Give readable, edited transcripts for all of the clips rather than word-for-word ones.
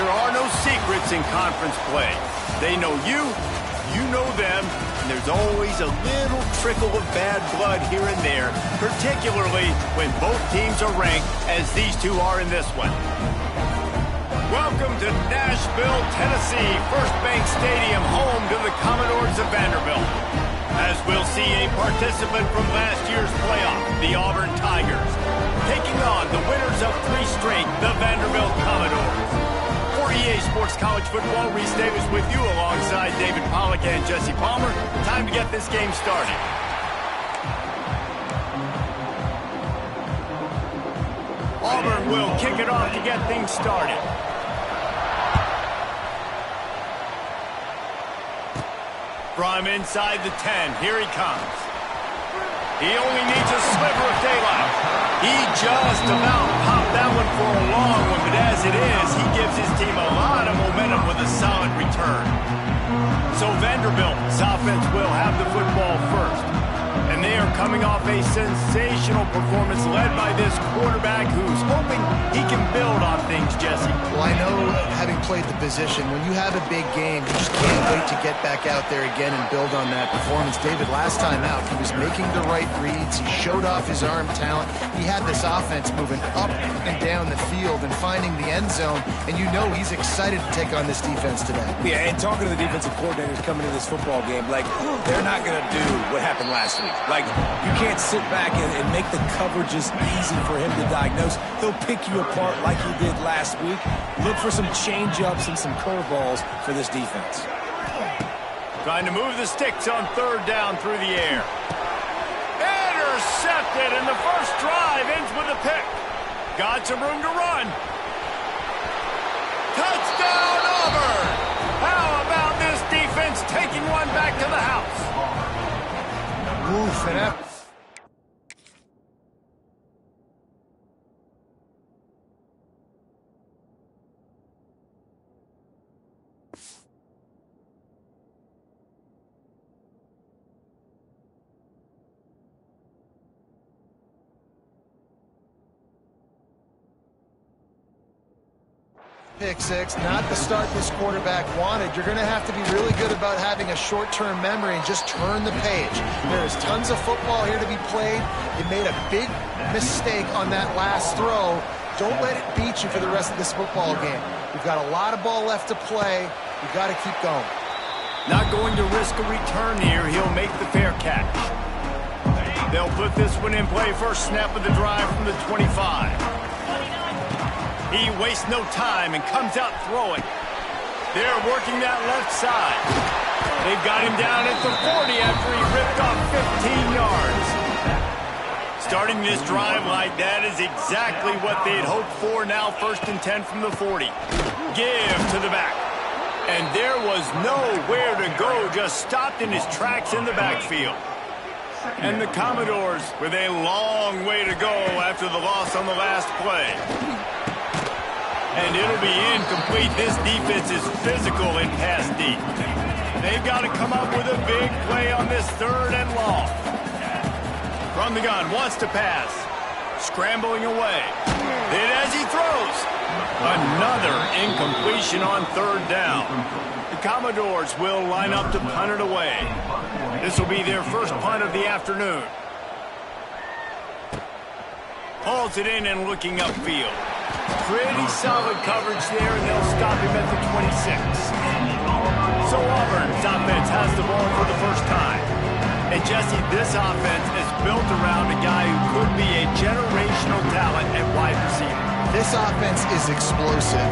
there are no secrets in conference play. They know you, you know them, and there's always a little trickle of bad blood here and there, particularly when both teams are ranked as these two are in this one. Welcome to Nashville, Tennessee, First Bank Stadium, home to the Commodores of Vanderbilt. As we'll see a participant from last year's playoff, the Auburn Tigers, taking on the winners of 3 straight, the Vanderbilt Commodores. For EA Sports College Football, Reese Davis with you alongside David Pollack and Jesse Palmer. Time to get this game started. Auburn will kick it off to get things started. From inside the 10, here he comes. He only needs a sliver of daylight. He just about popped that one for a long one, but as it is, he gives his team a lot of momentum with a solid return. So Vanderbilt's offense will have the football first. And they are coming off a sensational performance led by this quarterback who's hoping he can build on things, Jesse. Well, I know, having played the position, when you have a big game, you just can't wait to get back out there again and build on that performance. David, last time out, he was making the right reads. He showed off his arm talent. He had this offense moving up and down the field and finding the end zone, and you know he's excited to take on this defense today. Yeah, and talking to the defensive coordinators coming into this football game, like, they're not going to do what happened last week. Like, you can't sit back and make the coverages easy for him to diagnose. He'll pick you apart like he did last week. Look for some change-ups and some curveballs for this defense. Trying to move the sticks on 3rd down through the air. Intercepted, and the first drive ends with a pick. Got some room to run. Touchdown, Auburn! How about this defense taking one back to the house? Oof, and that... Pick six, not the start this quarterback wanted. You're going to have to be really good about having a short-term memory and just turn the page. There is tons of football here to be played. You made a big mistake on that last throw. Don't let it beat you for the rest of this football game. We've got a lot of ball left to play. We've got to keep going. Not going to risk a return here. He'll make the fair catch. They'll put this one in play. First snap of the drive from the 25. He wastes no time and comes out throwing. They're working that left side. They've got him down at the 40 after he ripped off 15 yards. Starting this drive like that is exactly what they'd hoped for. Now 1st and 10 from the 40. Give to the back. And there was nowhere to go, just stopped in his tracks in the backfield. And the Commodores with a long way to go after the loss on the last play. And it'll be incomplete. This defense is physical in pass deep. They've got to come up with a big play on this 3rd and long. From the gun, wants to pass. Scrambling away. Then as he throws, another incompletion on 3rd down. The Commodores will line up to punt it away. This will be their first punt of the afternoon. Hauls it in and looking upfield. Pretty solid coverage there, and they'll stop him at the 26. So Auburn's offense has the ball for the first time. And Jesse, this offense is built around a guy who could be a generational talent at wide receiver. This offense is explosive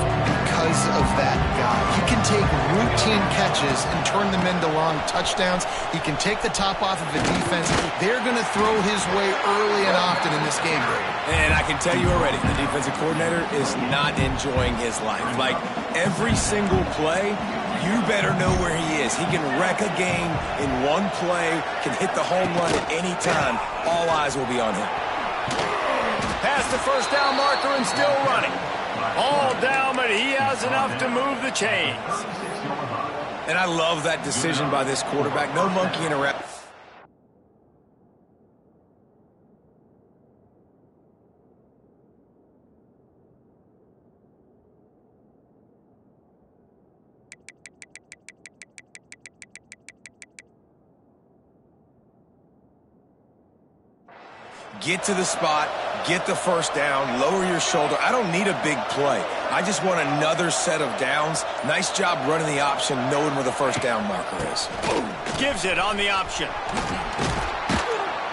because of that guy. He can take routine catches and turn them into long touchdowns. He can take the top off of a defense. They're going to throw his way early and often in this game, Brady. And I can tell you already, the defensive coordinator is not enjoying his life. Like, every single play, you better know where he is. He can wreck a game in one play, can hit the home run at any time. All eyes will be on him. Past the first down marker and still running. All down, but he has enough to move the chains. And I love that decision by this quarterback. No monkeying around. Get to the spot, get the first down, lower your shoulder. I don't need a big play. I just want another set of downs. Nice job running the option, knowing where the first down marker is. Gives it on the option.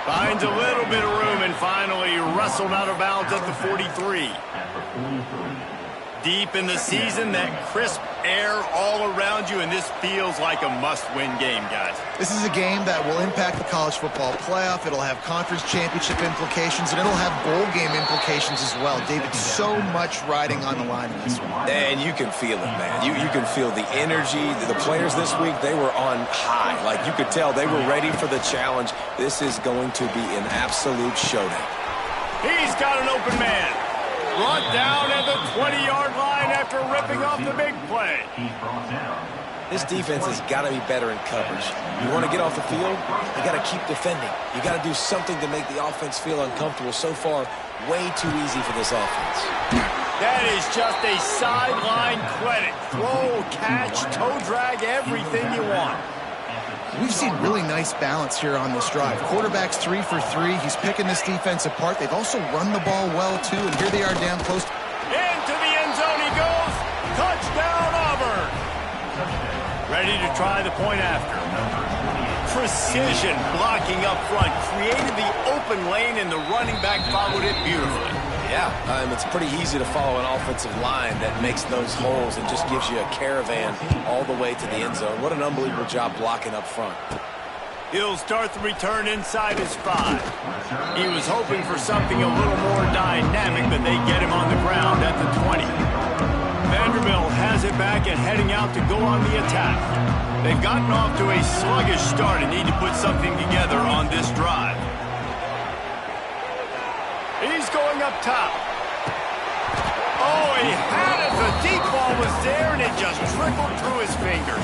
Finds a little bit of room and finally wrestled out of bounds at the 43. Deep in the season, that crisp air all around you, and this feels like a must-win game, guys. This is a game that will impact the college football playoff. It'll have conference championship implications, and it'll have bowl game implications as well. David, so much riding on the line in this one. And you can feel it, man. You can feel the energy. The players this week, they were on high. Like, you could tell they were ready for the challenge. This is going to be an absolute showdown. He's got an open man. Brought down at the 20-yard line after ripping off the big play. This defense has got to be better in coverage. You want to get off the field, you got to keep defending. You got to do something to make the offense feel uncomfortable. So far, way too easy for this offense. That is just a sideline credit. Throw, catch, toe drag, everything you want. We've seen really nice balance here on this drive. Quarterback's 3 for 3. He's picking this defense apart. They've also run the ball well, too, and here they are down close. Into the end zone he goes. Touchdown, Auburn. Ready to try the point after. Precision blocking up front. Created the open lane, and the running back followed it beautifully. Yeah, it's pretty easy to follow an offensive line that makes those holes and just gives you a caravan all the way to the end zone. What an unbelievable job blocking up front. He'll start the return inside his 5. He was hoping for something a little more dynamic, but they get him on the ground at the 20. Vanderbilt has it back and heading out to go on the attack. They've gotten off to a sluggish start and need to put something together on this drive. He's going up top. Oh, he had it. The deep ball was there, and it just trickled through his fingers.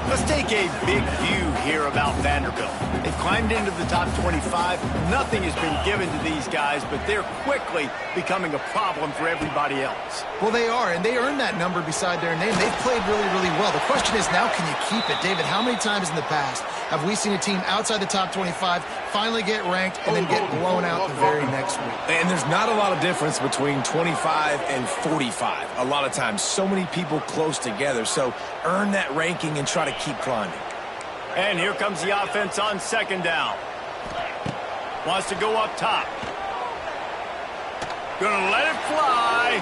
Let's take a big view here about Vanderbilt. They've climbed into the top 25. Nothing has been given to these guys, but they're quickly becoming a problem for everybody else. Well, they are, and they earned that number beside their name. They've played really, really well. The question is, now can you keep it? David, how many times in the past have we seen a team outside the top 25 finally get ranked and then get blown out the very next week? And there's not a lot of difference between 25 and 45. A lot of times, so many people close together. So earn that ranking and try to keep climbing. And here comes the offense on second down. Wants to go up top. Gonna let it fly.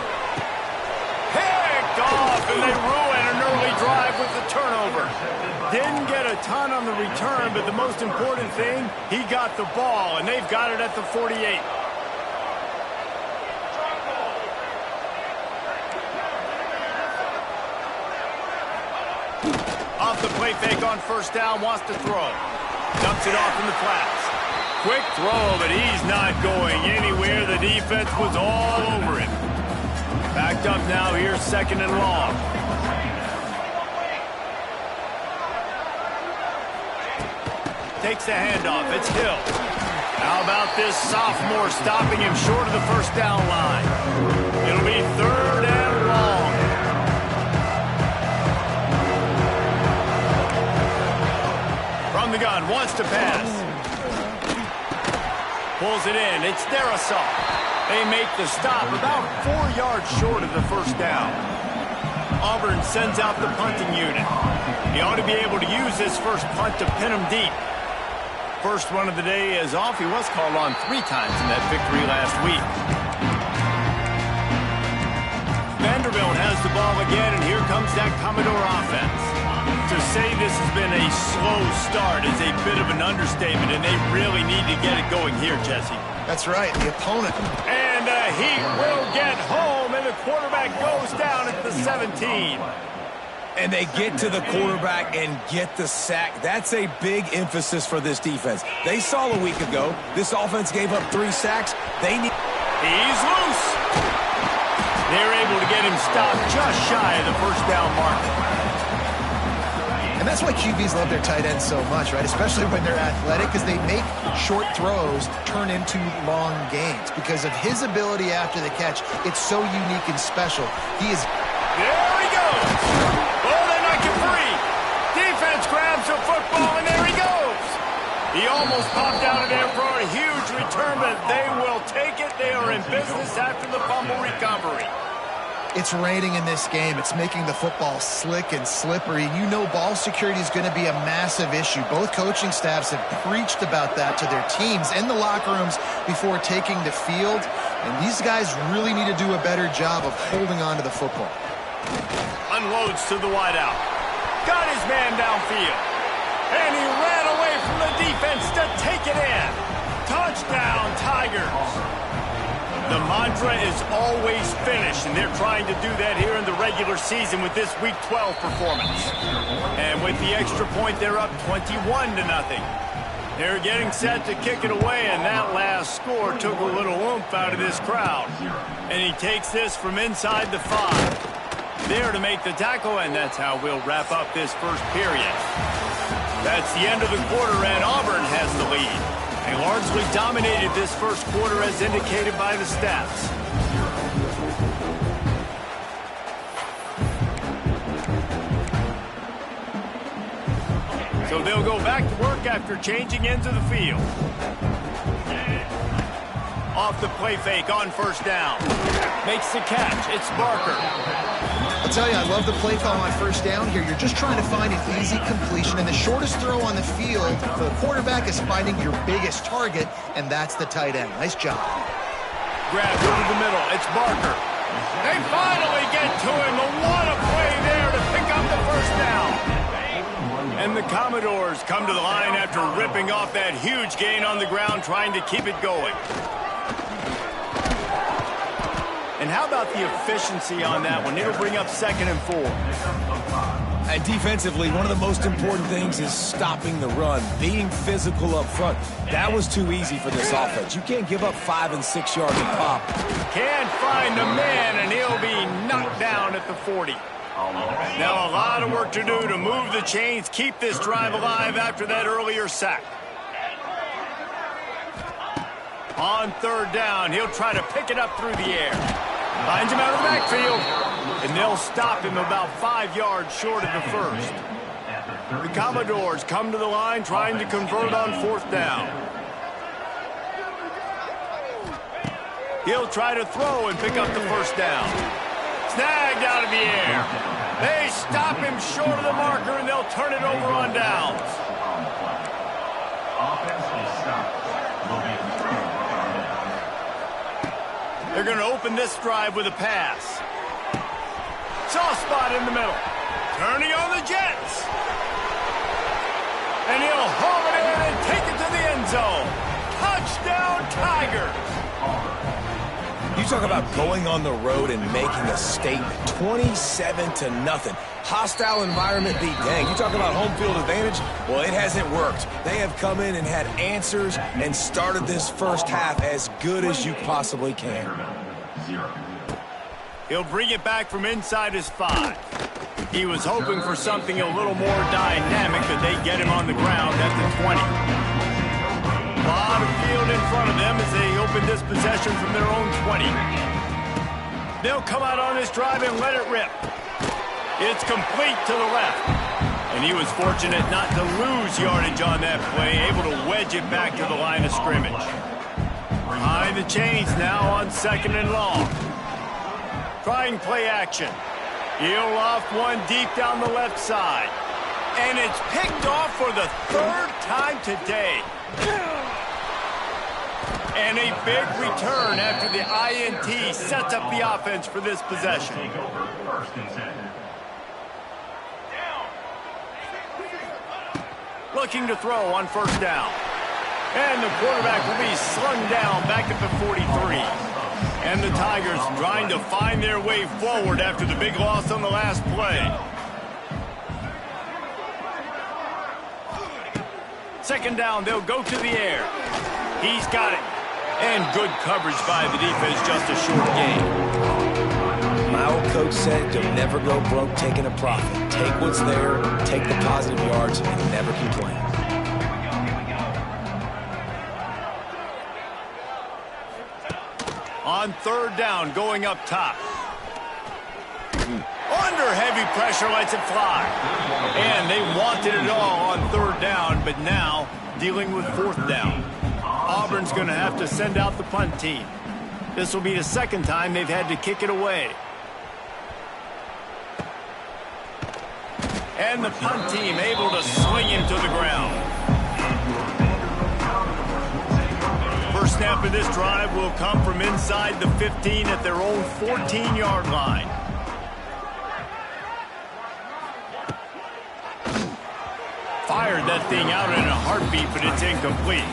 Picked off, and they ruin an early drive with the turnover. Didn't get a ton on the return, but the most important thing, he got the ball, and they've got it at the 48. Off the play fake on first down, wants to throw. Dumps it off in the flats. Quick throw, but he's not going anywhere. The defense was all over him. Backed up now here, second and long. Takes the handoff. It's Hill. How about this sophomore stopping him short of the first down line? It'll be third and long. From the gun, wants to pass. Pulls it in. It's Darrisaw. They make the stop about 4 yards short of the first down. Auburn sends out the punting unit. He ought to be able to use this first punt to pin him deep. First run of the day is off. He was called on 3 times in that victory last week. Vanderbilt has the ball again, and here comes that Commodore offense. To say this has been a slow start is a bit of an understatement, and they really need to get it going here, Jesse. That's right, the opponent. And he will get home, and the quarterback goes down at the 17. And they get to the quarterback and get the sack. That's a big emphasis for this defense. They saw a week ago, this offense gave up 3 sacks. They need... He's loose. They're able to get him stopped just shy of the first down mark. And that's why QBs love their tight ends so much, right? Especially when they're athletic, because they make short throws turn into long gains. Because of his ability after the catch, it's so unique and special. He is... There he goes. Oh, they knock him free. Defense grabs the football, and there he goes. He almost popped out of there for a huge return return, but they will take it. They are in business after the fumble recovery. It's raining in this game. It's making the football slick and slippery. You know ball security is going to be a massive issue. Both coaching staffs have preached about that to their teams in the locker rooms before taking the field. And these guys really need to do a better job of holding on to the football. Unloads to the wideout. Got his man downfield. And he ran away from the defense to take it in. Touchdown, Tigers. The mantra is always finish, and they're trying to do that here in the regular season with this Week 12 performance. And with the extra point, they're up 21-0. They're getting set to kick it away, and that last score took a little oomph out of this crowd. And he takes this from inside the 5. There to make the tackle, and that's how we'll wrap up this first period. That's the end of the quarter, and Auburn has the lead. They largely dominated this first quarter as indicated by the stats. So they'll go back to work after changing into the field. Off the play fake on first down. Makes the catch. It's Barker. I'll tell you, I love the play call on first down here. You're just trying to find an easy completion, and the shortest throw on the field for the quarterback is finding your biggest target, and that's the tight end. Nice job. Grab over the middle. It's Barker. They finally get to him. What a play there to pick up the first down. And the Commodores come to the line after ripping off that huge gain on the ground, trying to keep it going. And how about the efficiency on that one? It'll bring up 2nd and 4. And defensively, one of the most important things is stopping the run, being physical up front. That was too easy for this offense. You can't give up 5 and 6 yards a pop. Can't find the man, and he'll be knocked down at the 40. Now a lot of work to do to move the chains, keep this drive alive after that earlier sack. On third down, he'll try to pick it up through the air. Finds him out of the backfield. And they'll stop him about 5 yards short of the first. The Commodores come to the line trying to convert on 4th down. He'll try to throw and pick up the first down. Snagged out of the air. They stop him short of the marker, and they'll turn it over on downs. They're going to open this drive with a pass. Soft spot in the middle. Turning on the Jets. And he'll haul it in and take it to the end zone. Touchdown, Tigers. You talk about going on the road and making a statement. 27-0. Hostile environment be dang. You talk about home field advantage? Well, it hasn't worked. They have come in and had answers and started this first half as good as you possibly can. He'll bring it back from inside his 5. He was hoping for something a little more dynamic, but they get him on the ground at the 20. A lot of field in front of them as they open this possession from their own 20. They'll come out on this drive and let it rip. It's complete to the left. And he was fortunate not to lose yardage on that play, able to wedge it back to the line of scrimmage. Behind the chains now on 2nd and long. Trying play action. He'll loft one deep down the left side. And it's picked off for the 3rd time today. And a big return after the INT sets up the offense for this possession. Looking to throw on first down. And the quarterback will be slung down back at the 43. And the Tigers trying to find their way forward after the big loss on the last play. 2nd down, they'll go to the air. He's got it. And good coverage by the defense, just a short gain. My old coach said, don't never go broke taking a profit. Take what's there, take the positive yards, and never complain. On 3rd down, going up top. Under heavy pressure, lets it fly. And they wanted it all on 3rd down, but now dealing with 4th down. Auburn's going to have to send out the punt team. This will be the second time they've had to kick it away. And the punt team able to swing him to the ground. First snap of this drive will come from inside the 15 at their own 14-yard line. Fired that thing out in a heartbeat, but it's incomplete.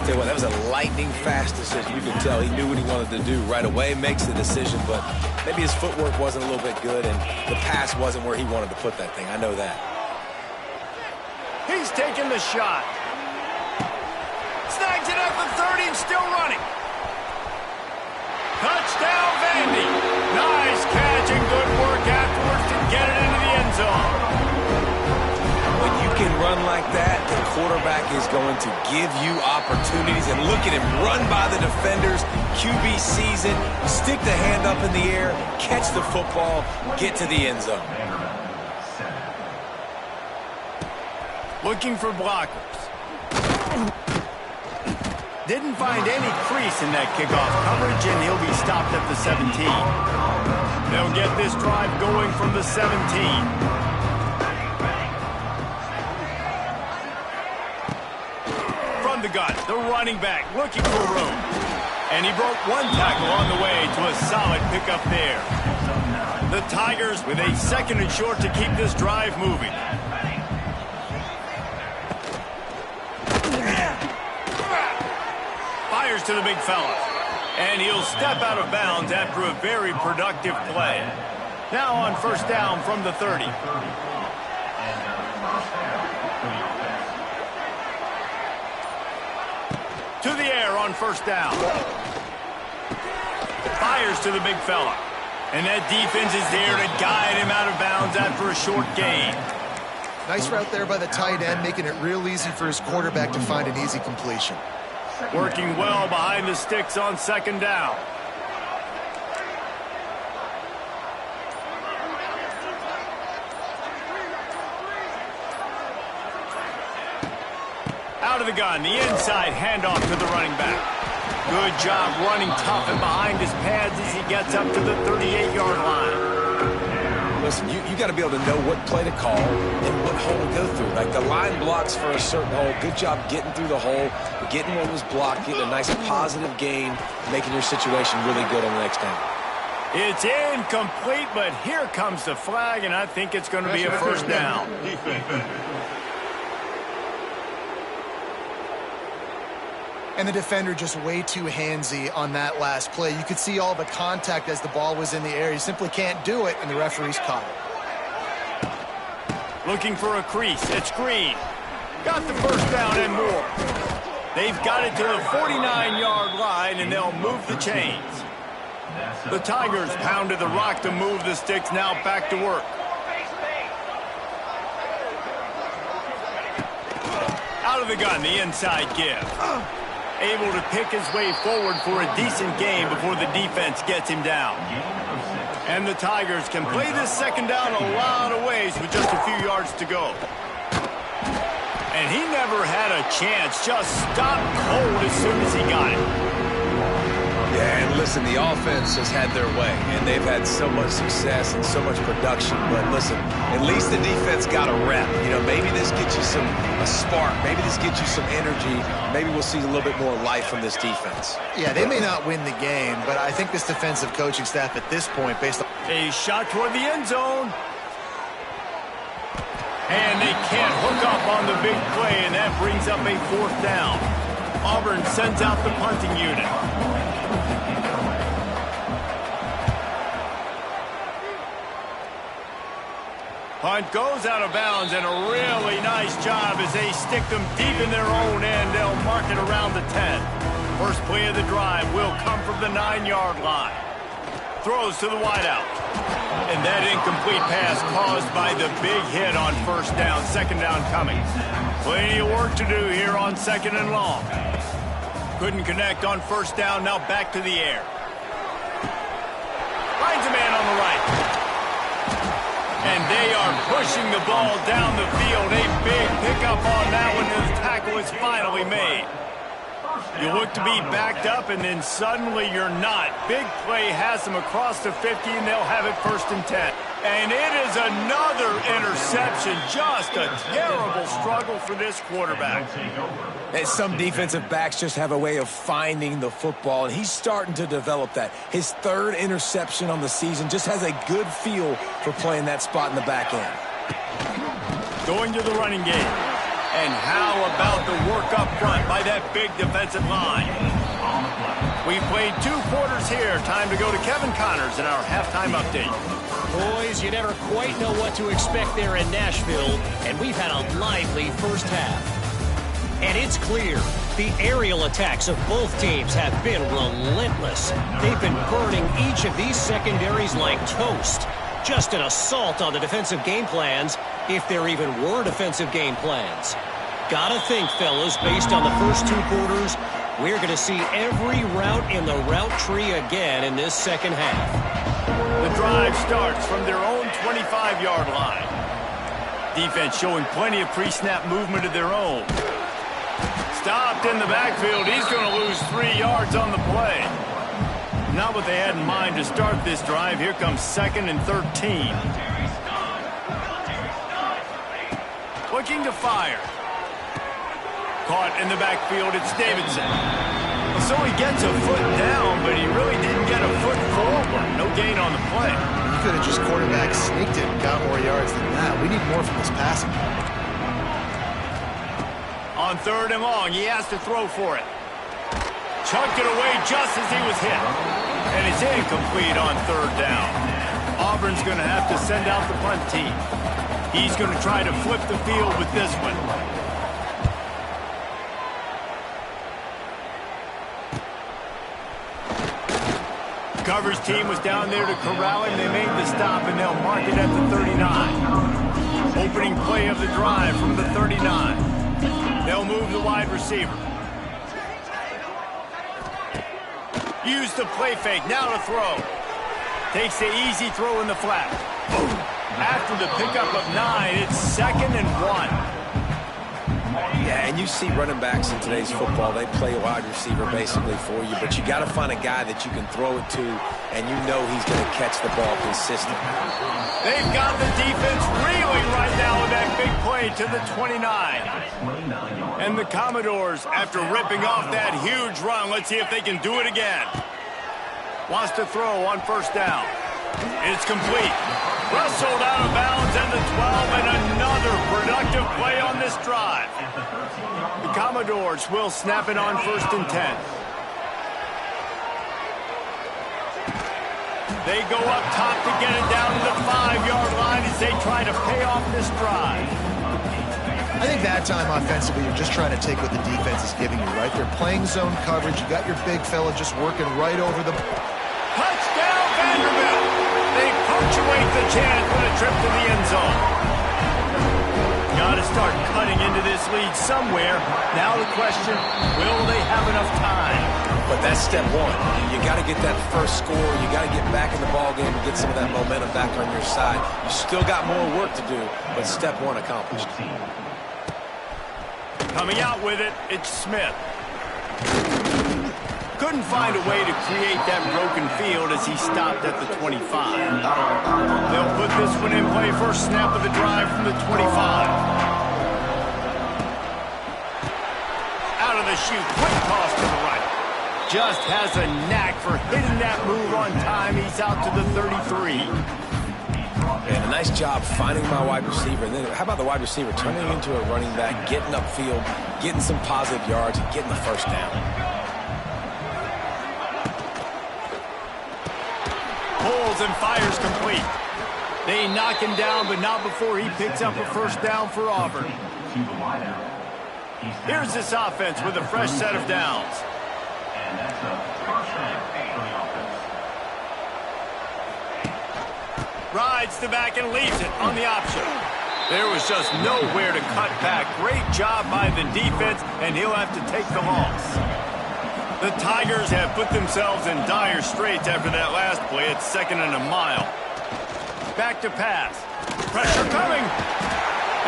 Tell you what, that was a lightning-fast decision. You can tell he knew what he wanted to do right away, makes the decision, but maybe his footwork wasn't a little bit good, and the pass wasn't where he wanted to put that thing. I know that. He's taking the shot. Snags it at the 30 and still running. Touchdown, Vandy. Nice catch and good work afterwards to get it into the end zone. When you can run like that, the quarterback is going to give you opportunities. And look at him run by the defenders. QB sees it, stick the hand up in the air, catch the football, get to the end zone. Looking for blockers. Didn't find any crease in that kickoff coverage, and he'll be stopped at the 17. They'll get this drive going from the 17. From the gun, the running back looking for room. And he broke one tackle on the way to a solid pickup there. The Tigers with a 2nd and short to keep this drive moving. Fires to the big fella. And he'll step out of bounds after a very productive play. Now on first down from the 30. To the air on first down. Fires to the big fella. And that defense is there to guide him out of bounds after a short gain. Nice route there by the tight end, making it real easy for his quarterback to find an easy completion. Working well behind the sticks on second down. Out of the gun, the inside handoff to the running back. Good job running tough and behind his pads as he gets up to the 38-yard line. Listen, you got to be able to know what play to call and what hole to go through. Like the line blocks for a certain hole. Good job getting through the hole, getting what was blocked, getting a nice positive gain, making your situation really good on the next down. It's incomplete, but here comes the flag, and I think it's going to be a first down. And the defender just way too handsy on that last play. You could see all the contact as the ball was in the air. He simply can't do it, and the referee's caught it. Looking for a crease. It's Green. Got the first down and more. They've got it to the 49-yard line, and they'll move the chains. The Tigers pounded the rock to move the sticks. Now back to work. Out of the gun, the inside give. Able to pick his way forward for a decent gain before the defense gets him down. And the Tigers can play this second down a lot of ways with just a few yards to go. And he never had a chance, just stopped cold as soon as he got it. Yeah, and listen, the offense has had their way, and they've had so much success and so much production. But listen, at least the defense got a rep. You know, maybe this gets you a spark. Maybe this gets you some energy. Maybe we'll see a little bit more life from this defense. Yeah, they may not win the game, but I think this defensive coaching staff at this point, based on... A shot toward the end zone. And they can't hook up on the big play, and that brings up a fourth down. Auburn sends out the punting unit. Punt goes out of bounds, and a really nice job as they stick them deep in their own end. They'll mark it around the 10. First play of the drive will come from the 9-yard line. Throws to the wideout. And that incomplete pass caused by the big hit on first down. Second down coming. Plenty of work to do here on second and long. Couldn't connect on first down. Now back to the air. Finds a man on the right. And they are pushing the ball down the field. A big pickup on that one. The tackle is finally made. You look to be backed up, and then suddenly you're not. Big play has them across the 50, and they'll have it 1st and 10. And it is another interception. Just a terrible struggle for this quarterback. And some defensive backs just have a way of finding the football, and he's starting to develop that. His 3rd interception on the season, just has a good feel for playing that spot in the back end. Going to the running game. And how about the work up front by that big defensive line? We've played 2 quarters here. Time to go to Kevin Connors in our halftime update. Boys, you never quite know what to expect there in Nashville, and we've had a lively first half. And it's clear, the aerial attacks of both teams have been relentless. They've been burning each of these secondaries like toast. Just an assault on the defensive game plans, if there even were defensive game plans. Gotta think, fellas, based on the first 2 quarters, we're going to see every route in the route tree again in this second half. The drive starts from their own 25-yard line. Defense showing plenty of pre-snap movement of their own. Stopped in the backfield. He's going to lose 3 yards on the play. Not what they had in mind to start this drive. Here comes 2nd and 13. Looking to fire. Caught in the backfield, it's Davidson. So he gets a foot down, but he really didn't get a foot forward. No gain on the play. You could have just quarterback sneaked it and got more yards than that. We need more from this passing. On 3rd and long, he has to throw for it. Chucked it away just as he was hit. And it's incomplete on 3rd down. Auburn's going to have to send out the punt team. He's going to try to flip the field with this one. Coverage team was down there to corral him. They made the stop, and they'll mark it at the 39. Opening play of the drive from the 39. They'll move the wide receiver. Use the play fake. Now to throw. Takes the easy throw in the flat. After the pickup of 9, it's 2nd and 1. Yeah, and you see running backs in today's football, they play wide receiver basically for you, but you got to find a guy that you can throw it to, and you know he's going to catch the ball consistently. They've got the defense reeling right now with that big play to the 29. And the Commodores, after ripping off that huge run, let's see if they can do it again. Wants to throw on 1st down. It's complete. Wrestled out of bounds and the 12, and another productive play on this drive. The Commodores will snap it on 1st and 10. They go up top to get it down to the 5-yard line as they try to pay off this drive. I think that time offensively, you're just trying to take what the defense is giving you, right? They're playing zone coverage. You got your big fella just working right over the... Touchdown, Vanderbilt! They punctuate the chance with a trip to the end zone. Got to start cutting into this lead somewhere. Now the question, will they have enough time? But that's step 1. You got to get that first score. You got to get back in the ball game and get some of that momentum back on your side. You still got more work to do, but step 1 accomplished. Coming out with it, it's Smith. Couldn't find a way to create that broken field as he stopped at the 25. They'll put this one in play. First snap of the drive from the 25. Out of the chute, quick toss to the right. Just has a knack for hitting that move on time. He's out to the 33. And a nice job finding my wide receiver. And then how about the wide receiver turning into a running back, getting upfield, getting some positive yards, and getting the 1st down. Pulls and fires complete. They knock him down, but not before he picks up a 1st down for Auburn. Here's this offense with a fresh set of downs. Rides the back and leaves it on the option. There was just nowhere to cut back. Great job by the defense, and he'll have to take the loss. The Tigers have put themselves in dire straits after that last play. It's 2nd and a mile. Back to pass. Pressure coming.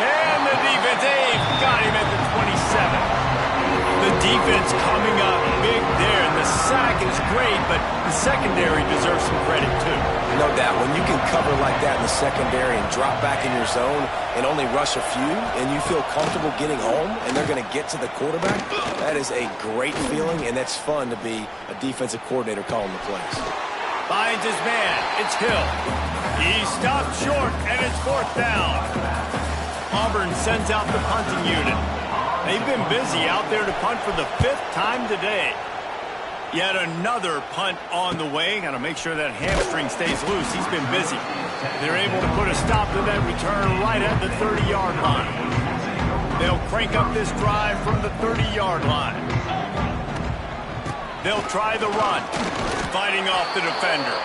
And the defense, they've got him at the 27. The defense coming up big there, and the sack is great, but the secondary deserves some credit too. No doubt. When you can cover like that in the secondary and drop back in your zone and only rush a few, and you feel comfortable getting home, and they're going to get to the quarterback, that is a great feeling, and that's fun to be a defensive coordinator calling the plays. Finds his man. It's Hill. He stopped short, and it's 4th down. Auburn sends out the punting unit. They've been busy out there to punt for the 5th time today. Yet another punt on the way. Got to make sure that hamstring stays loose. He's been busy. They're able to put a stop to that return right at the 30-yard line. They'll crank up this drive from the 30-yard line. They'll try the run, fighting off the defender.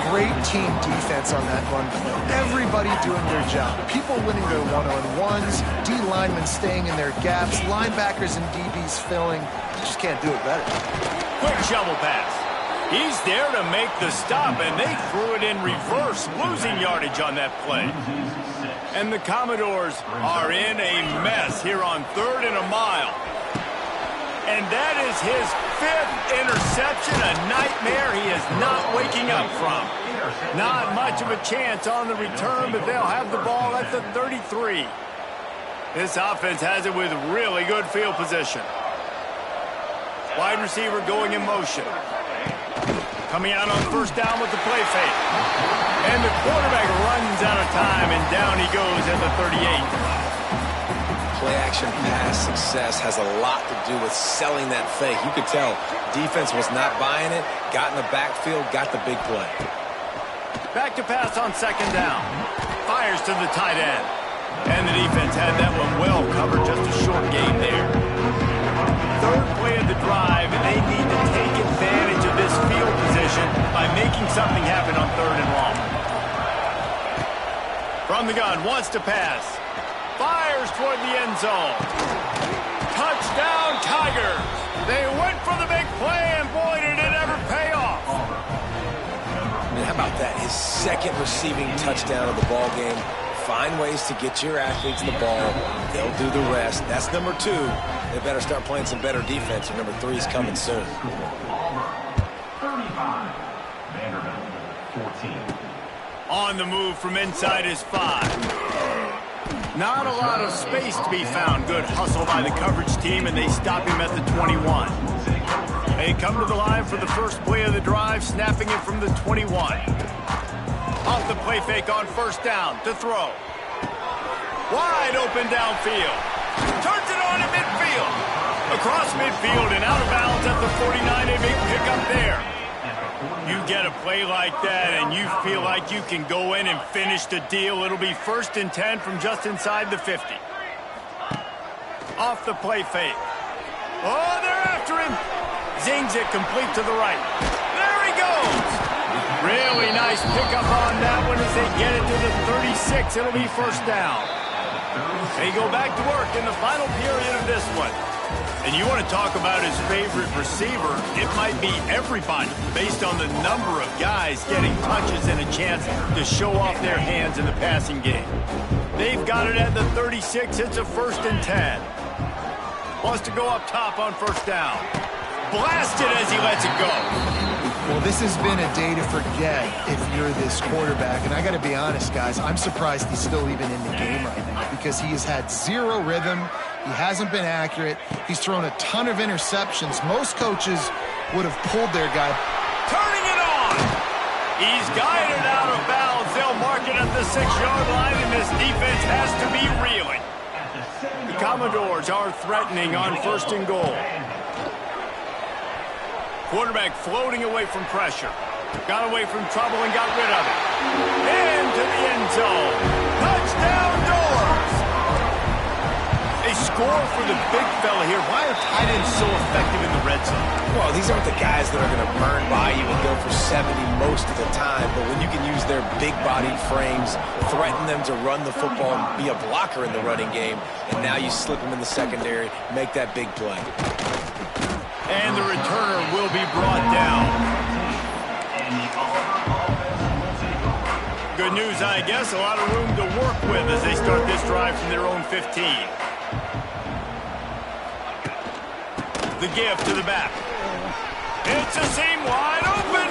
Great team defense on that run play. Everybody doing their job. People winning their one-on-ones, D linemen staying in their gaps, linebackers and DBs filling. You just can't do it better. Quick shovel pass. He's there to make the stop, and they threw it in reverse, losing yardage on that play. And the Commodores are in a mess here on 3rd and a mile. And that is his 5th interception, a nightmare he is not waking up from. Not much of a chance on the return, but they'll have the ball at the 33. This offense has it with really good field position. Wide receiver going in motion. Coming out on 1st down with the play fake. And the quarterback runs out of time, and down he goes at the 38. Play-action pass success has a lot to do with selling that fake. You could tell defense was not buying it, got in the backfield, got the big play. Back to pass on 2nd down. Fires to the tight end. And the defense had that one well covered, just a short gain there. 3rd play of the drive, and they need to take advantage of this field position by making something happen on 3rd and long. From the gun, wants to pass. Fires toward the end zone. Touchdown, Tigers. They went for the big play, and boy, did it ever pay off. I mean, how about that? His 2nd receiving touchdown of the ball game. Find ways to get your athletes the ball. They'll do the rest. That's number 2. They better start playing some better defense, and number 3 is coming soon. 35. Vanderbilt, 14. On the move from inside his 5. Not a lot of space to be found. Good hustle by the coverage team, and they stop him at the 21. They come to the line for the first play of the drive, snapping it from the 21. Off the play fake on 1st down to throw. Wide open downfield. Turns it on in midfield. Across midfield and out of bounds at the 49. A big pickup there. You get a play like that and you feel like you can go in and finish the deal. It'll be 1st and 10 from just inside the 50. Off the play fake. Oh, they're after him. Zings it complete to the right. There he goes. Really nice pickup on that one as they get it to the 36. It'll be 1st down. They go back to work in the final period of this one. And you want to talk about his favorite receiver, it might be everybody based on the number of guys getting touches and a chance to show off their hands in the passing game. They've got it at the 36. It's a 1st and 10. Wants to go up top on 1st down. Blasted as he lets it go. Well, this has been a day to forget if you're this quarterback. And I got to be honest, guys, I'm surprised he's still even in the game right now because he has had 0 rhythm. He hasn't been accurate. He's thrown a ton of interceptions. Most coaches would have pulled their guy. Turning it on. He's guided out of bounds. They'll mark it at the 6-yard line, and this defense has to be reeling. The Commodores are threatening on 1st and goal. Quarterback floating away from pressure. Got away from trouble and got rid of it. Into the end zone. Touchdown, Doors! They score for the big fella here. Why are tight ends so effective in the red zone? Well, these aren't the guys that are going to burn by you and go for 70 most of the time, but when you can use their big-bodied frames, threaten them to run the football and be a blocker in the running game, and now you slip them in the secondary, make that big play. And the returner will be brought down. Good news, I guess. A lot of room to work with as they start this drive from their own 15. The give to the back. It's a seam wide open.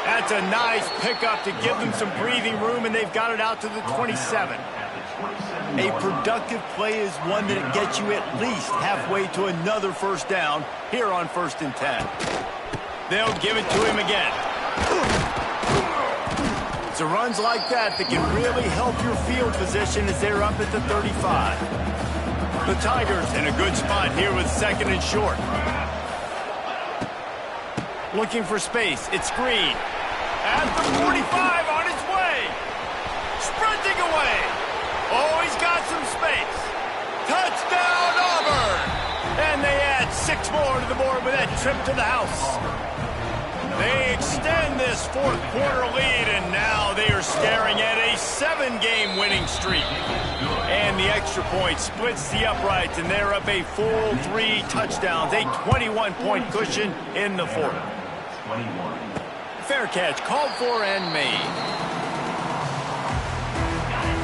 That's a nice pickup to give them some breathing room, and they've got it out to the 27. A productive play is one that gets you at least halfway to another first down here on 1st and 10. They'll give it to him again. It's runs like that can really help your field position as they're up at the 35. The Tigers in a good spot here with 2nd and short. Looking for space. It's Green. At the 45 on his way. Sprinting away. Oh, he's got some space. Touchdown, Auburn! And they add 6 more to the board with that trip to the house. They extend this 4th quarter lead, and now they are staring at a 7-game winning streak. And the extra point splits the uprights, and they're up a full 3 touchdowns, a 21-point cushion in the 4th. Fair catch called for and made.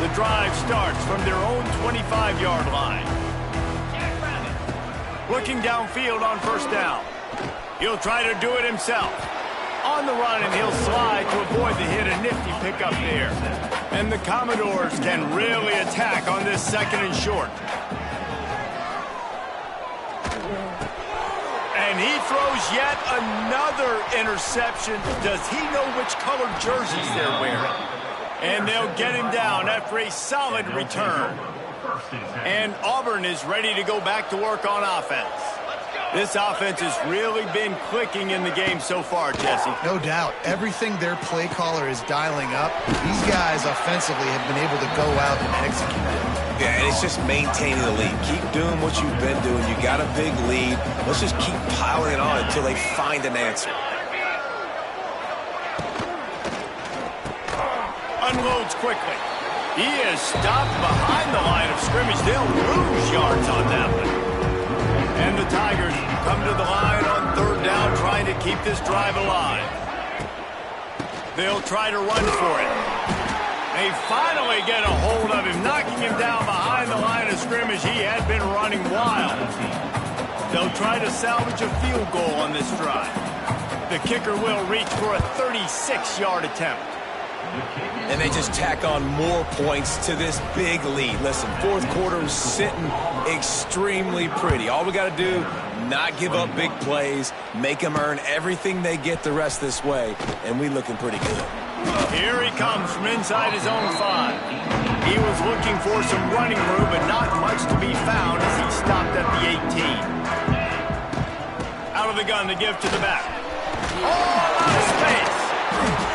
The drive starts from their own 25-yard line. Looking downfield on 1st down. He'll try to do it himself. On the run, and he'll slide to avoid the hit. A nifty pickup there. And the Commodores can really attack on this 2nd and short. And he throws yet another interception. Does he know which colored jerseys they're wearing? And they'll get him down after a solid return. And Auburn is ready to go back to work on offense. This offense has really been clicking in the game so far, Jesse. No doubt. Everything their play caller is dialing up, these guys offensively have been able to go out and execute it. Yeah, and it's just maintaining the lead. Keep doing what you've been doing. You got a big lead. Let's just keep piling it on until they find an answer. Unloads quickly. He is stopped behind the line of scrimmage. They'll lose yards on that one. And the Tigers come to the line on 3rd down, trying to keep this drive alive. They'll try to run for it. They finally get a hold of him, knocking him down behind the line of scrimmage. He had been running wild. They'll try to salvage a field goal on this drive. The kicker will reach for a 36-yard attempt. And they just tack on more points to this big lead. Listen, 4th quarter is sitting extremely pretty. All we got to do, not give up big plays, make them earn everything they get the rest this way, and we looking pretty good. Here he comes from inside his own 5. He was looking for some running room, but not much to be found as he stopped at the 18. Out of the gun to give to the back. Oh, out of space.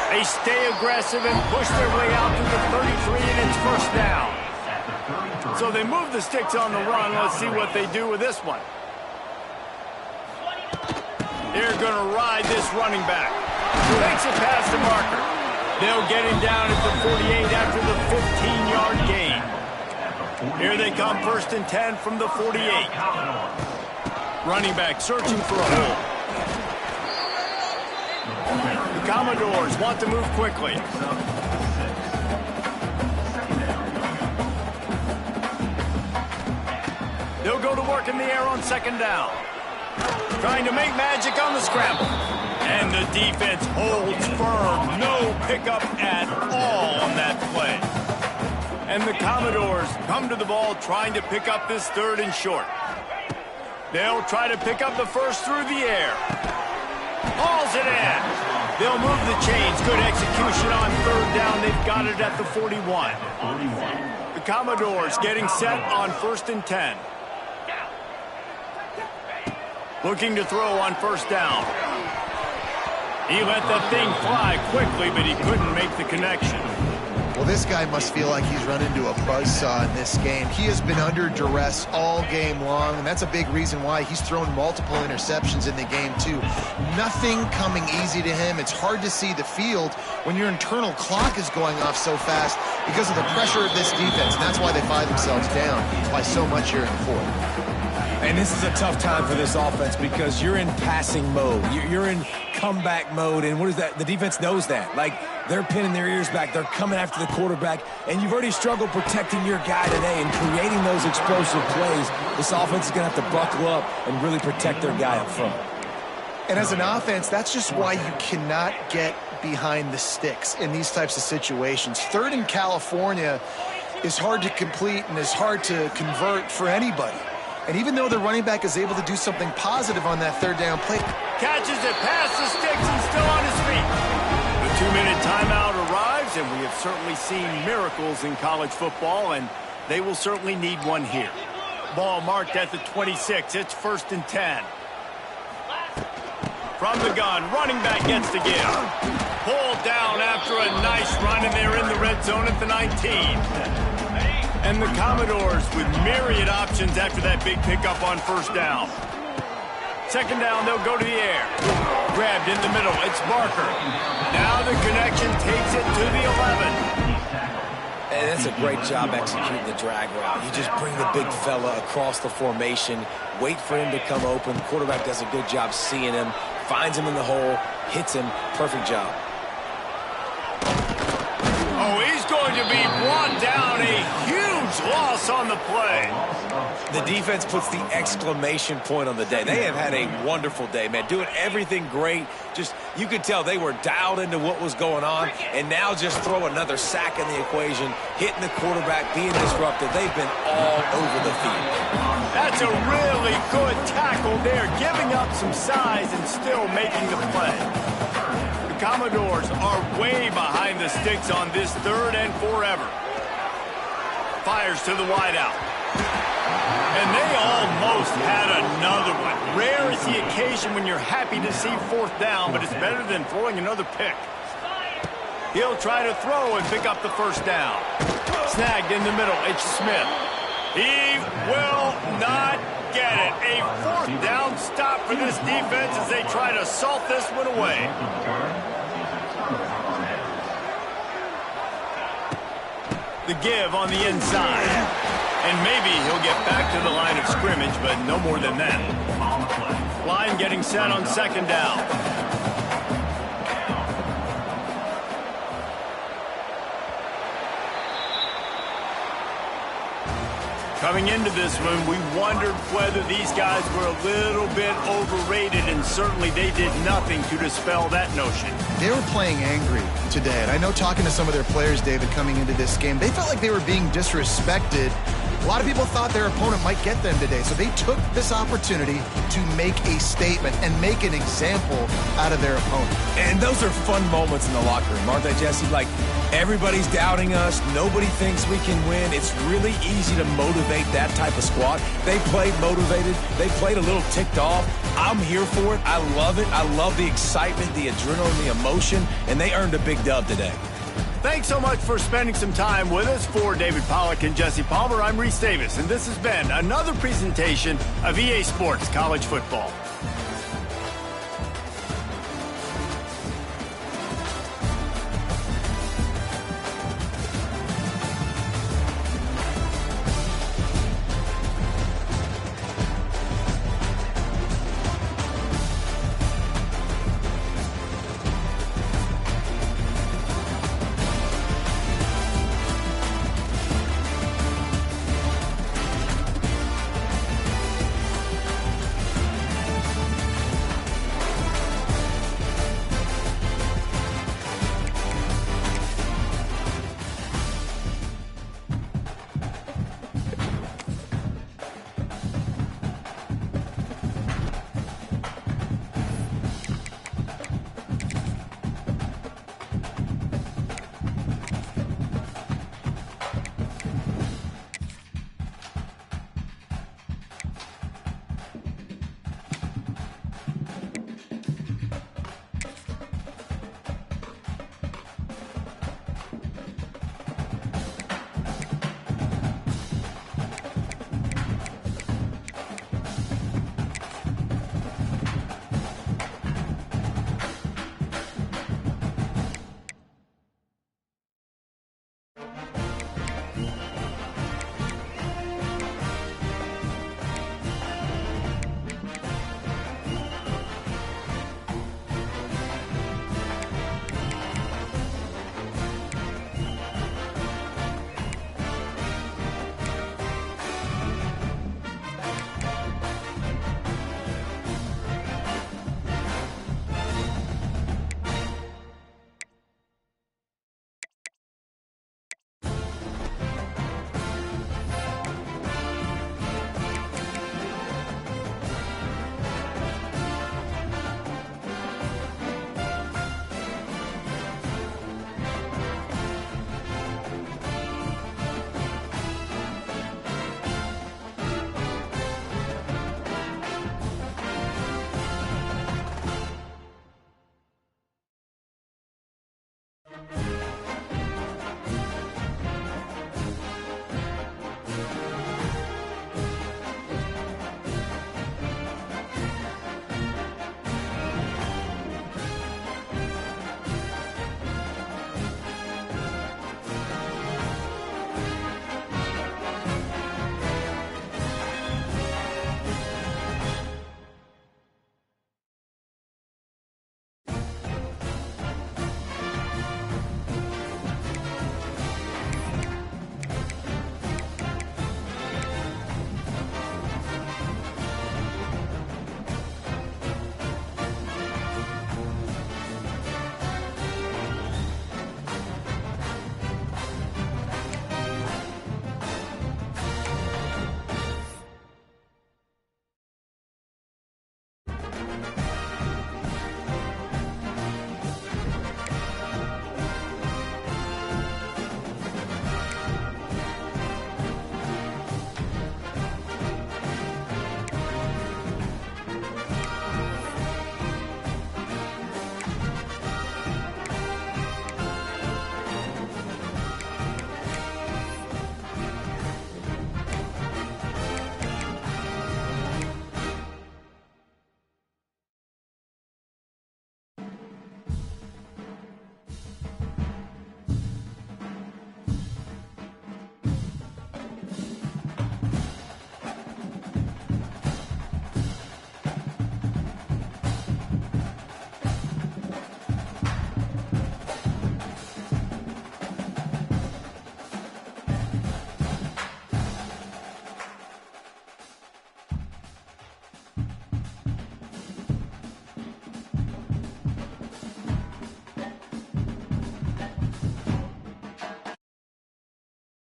They stay aggressive and push their way out to the 33, and it's 1st down. So they move the sticks on the run. Let's see what they do with this one. They're going to ride this running back. Makes it past the marker. They'll get him down at the 48 after the 15-yard gain. Here they come, 1st and 10 from the 48. Running back searching for a hole. The Commodores want to move quickly. They'll go to work in the air on 2nd down. Trying to make magic on the scramble. And the defense holds firm. No pickup at all on that play. And the Commodores come to the ball trying to pick up this 3rd and short. They'll try to pick up the first through the air. Hauls it in. They'll move the chains. Good execution on 3rd down. They've got it at the 41. The Commodores getting set on 1st and 10. Looking to throw on 1st down. He let that thing fly quickly, but he couldn't make the connection. Well, this guy must feel like he's run into a buzzsaw in this game. He has been under duress all game long, and that's a big reason why he's thrown multiple interceptions in the game, too. Nothing coming easy to him. It's hard to see the field when your internal clock is going off so fast because of the pressure of this defense, and that's why they find themselves down by so much here in the 4th. And this is a tough time for this offense because you're in passing mode. You're in comeback mode, and what is that? The defense knows that. Like, They're pinning their ears back. They're coming after the quarterback, and you've already struggled protecting your guy today and creating those explosive plays. This offense is going to have to buckle up and really protect their guy up front. And as an offense, that's just why you cannot get behind the sticks in these types of situations. Third in California is hard to complete and is hard to convert for anybody. And even though the running back is able to do something positive on that third down play. Catches it past the sticks and still on his feet. The 2-minute timeout arrives, and we have certainly seen miracles in college football, and they will certainly need one here. Ball marked at the 26. It's 1st and 10. From the gun, running back gets the give. Pulled down after a nice run, and they're in the red zone at the 19. And the Commodores with myriad options after that big pickup on 1st down. 2nd down, they'll go to the air. Grabbed in the middle, it's Barker. Now the connection takes it to the 11. And that's a great job executing the drag route. You just bring the big fella across the formation, wait for him to come open. The quarterback does a good job seeing him, finds him in the hole, hits him. Perfect job. Oh, he's going to be brought down. A huge loss on the play. The defense puts the exclamation point on the day. They have had a wonderful day, man. Doing everything great. Just, you could tell they were dialed into what was going on, and now just throw another sack in the equation, hitting the quarterback, being disruptive. They've been all over the field. That's a really good tackle there, giving up some size and still making the play. The Commodores are way behind the sticks on this 3rd and forever. Fires to the wideout. And they almost had another one. Rare is the occasion when you're happy to see 4th down, but it's better than throwing another pick. He'll try to throw and pick up the 1st down. Snagged in the middle, it's Smith. He will not get it. A 4th down stop for this defense as they try to salt this one away. The give on the inside. And maybe he'll get back to the line of scrimmage, but no more than that. Line getting set on 2nd down. Coming into this one, we wondered whether these guys were a little bit overrated, and certainly they did nothing to dispel that notion. They were playing angry today, and I know talking to some of their players, David, coming into this game, they felt like they were being disrespected. A lot of people thought their opponent might get them today, so they took this opportunity to make a statement and make an example out of their opponent. And those are fun moments in the locker room, aren't they, Jesse? Like, everybody's doubting us. Nobody thinks we can win. It's really easy to motivate that type of squad. They played motivated. They played a little ticked off. I'm here for it. I love it. I love the excitement, the adrenaline, the emotion, and they earned a big dub today. Thanks so much for spending some time with us. For David Pollack and Jesse Palmer, I'm Reese Davis, and this has been another presentation of EA Sports College Football.